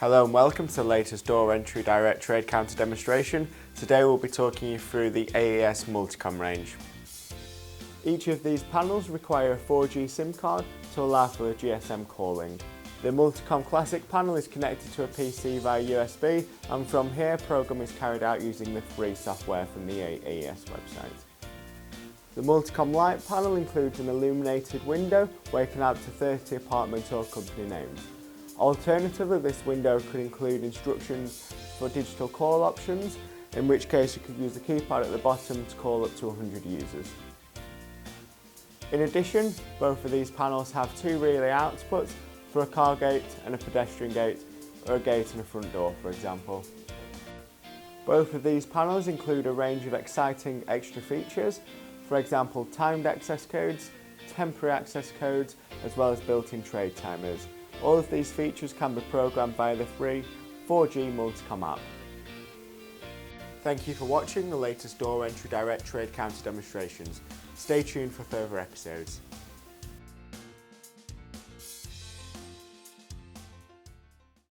Hello and welcome to the latest door entry direct trade counter demonstration. Today we'll be talking you through the AES Multicom range. Each of these panels require a 4G SIM card to allow for GSM calling. The Multicom Classic panel is connected to a PC via USB, and from here programming is carried out using the free software from the AES website. The Multicom Lite panel includes an illuminated window where you can add up to 30 apartment or company names. Alternatively, this window could include instructions for digital call options, in which case you could use the keypad at the bottom to call up to 100 users. In addition, both of these panels have two relay outputs for a car gate and a pedestrian gate, or a gate and a front door, for example. Both of these panels include a range of exciting extra features, for example timed access codes, temporary access codes, as well as built-in trade timers. All of these features can be programmed via the free 4G Multicom app. Thank you for watching the latest door entry direct trade counter demonstrations. Stay tuned for further episodes.